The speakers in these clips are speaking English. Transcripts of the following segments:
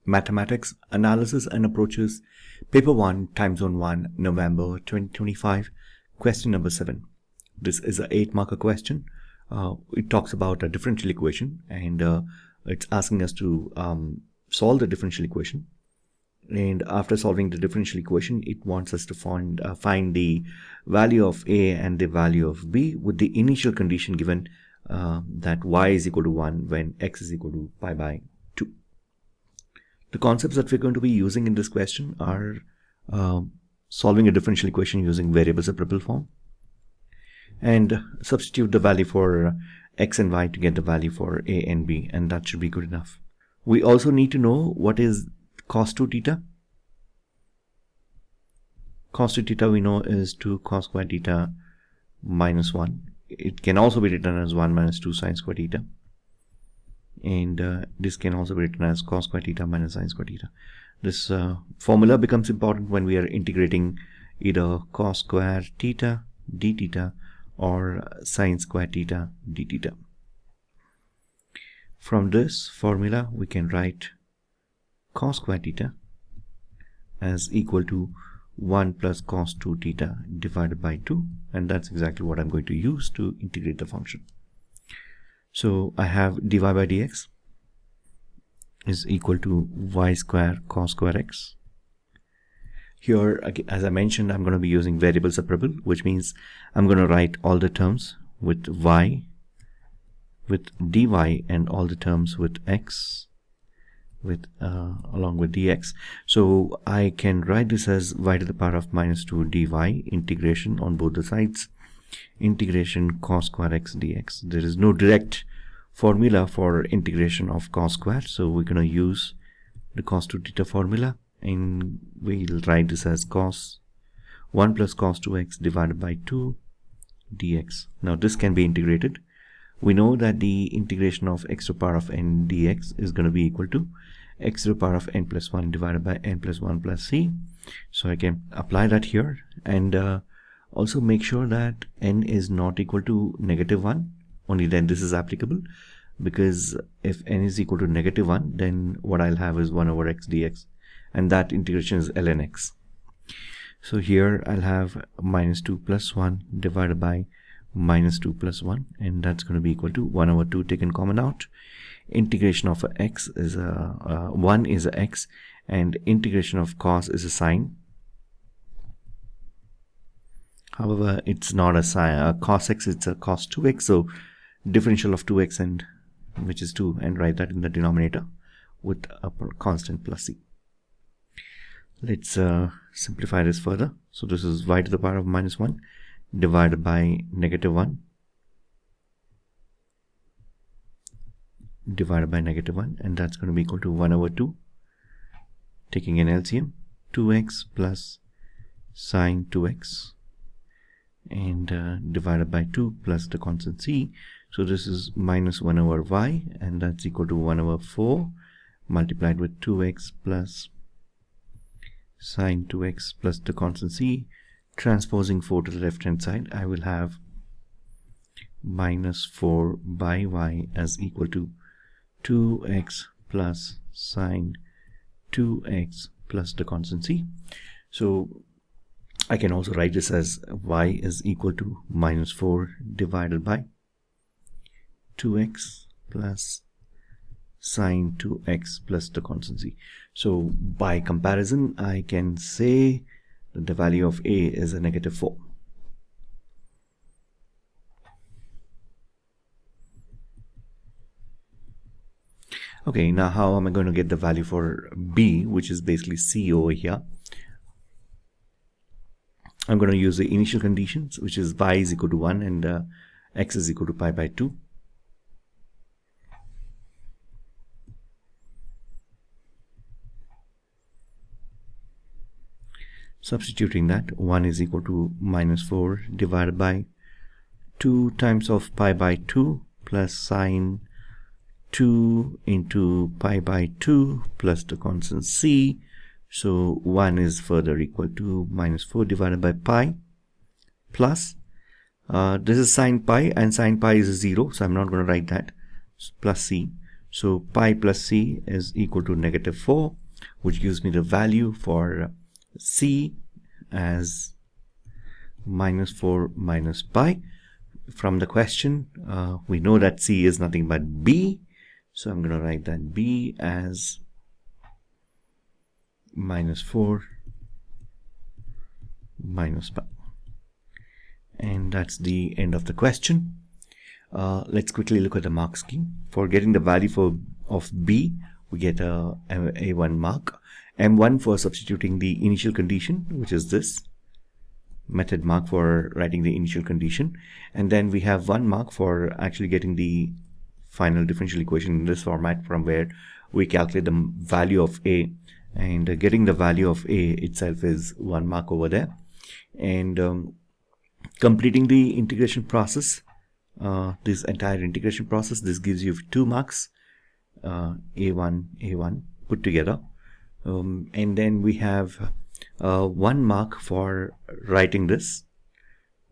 Mathematics, Analysis and Approaches, Paper 1, Timezone 1, November 2025, question number 7. This is an 8-marker question. It talks about a differential equation, and it's asking us to solve the differential equation. And after solving the differential equation, it wants us to find the value of A and the value of B with the initial condition given that y is equal to 1 when x is equal to pi by 2. The concepts that we're going to be using in this question are solving a differential equation using variable separable form, and substitute the value for x and y to get the value for a and b, and that should be good enough. We also need to know what is cos 2 theta. Cos 2 theta we know is 2 cos square theta minus 1. It can also be written as 1 minus 2 sine square theta. And this can also be written as cos square theta minus sine square theta. This formula becomes important when we are integrating either cos square theta d theta or sine square theta d theta. From this formula we can write cos square theta as equal to 1 plus cos 2 theta divided by 2, and that's exactly what I'm going to use to integrate the function. So I have dy by dx is equal to y square cos square x. Here, as I mentioned, I'm going to be using variable separable, which means I'm going to write all the terms with y, with dy, and all the terms with x, with along with dx. So I can write this as y to the power of minus 2 dy, integration on both the sides, integration cos square x dx. There is no direct formula for integration of cos square, so we're going to use the cos 2 theta formula, and we'll write this as cos 1 plus cos 2x divided by 2 dx. Now this can be integrated. We know that the integration of x to the power of n dx is going to be equal to x to the power of n plus 1 divided by n plus 1 plus c. So I can apply that here, and also make sure that n is not equal to negative 1. Only then this is applicable, because if n is equal to negative 1, then what I'll have is 1 over x dx, and that integration is ln x. So here I'll have minus 2 plus 1 divided by minus 2 plus 1, and that's going to be equal to 1 over 2 taken common out. Integration of x is 1 is a x, and integration of cos is a sine. However, it's not a sine cos x, it's a cos 2x, so differential of 2x, and which is 2, and write that in the denominator with a constant plus c. Let's simplify this further. So this is y to the power of minus 1 divided by negative 1 divided by negative 1, and that's going to be equal to 1 over 2, taking an LCM, 2x plus sine 2x, and divided by 2 plus the constant c. So this is minus 1 over y, and that's equal to 1 over 4 multiplied with 2x plus sine 2x plus the constant c. Transposing 4 to the left hand side, I will have minus 4 by y as equal to 2x plus sine 2x plus the constant c. So I can also write this as y is equal to minus 4 divided by 2x plus sine 2x plus the constant c. So by comparison, I can say that the value of a is a negative 4. Okay, now how am I going to get the value for b, which is basically c over here? I'm going to use the initial conditions, which is y is equal to 1 and x is equal to pi by 2. Substituting that, 1 is equal to minus 4 divided by 2 times of pi by 2 plus sine 2 into pi by 2 plus the constant c. So 1 is further equal to minus 4 divided by pi plus, this is sine pi, and sine pi is 0, so I'm not going to write that, plus c. So pi plus c is equal to -4, which gives me the value for c as -4 minus pi. From the question, we know that c is nothing but b, so I'm going to write that b as -4 minus pi. And that's the end of the question. Let's quickly look at the mark scheme. For getting the value of b, we get a A1 mark, M1 for substituting the initial condition, which is this method mark for writing the initial condition, and then we have 1 mark for actually getting the final differential equation in this format, from where we calculate the value of a, and getting the value of a itself is 1 mark over there. And completing the integration process, this entire integration process, this gives you 2 marks, A1 put together. And then we have 1 mark for writing this,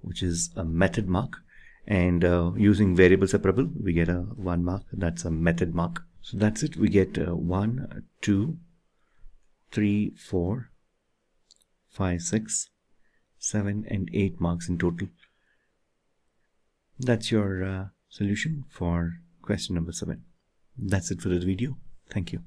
which is a method mark, and using variable separable we get a 1 mark, that's a method mark. So that's it. We get 1, 2, 3, 4, 5, 6, 7 and 8 marks in total. That's your solution for question number 7. That's it for this video. Thank you.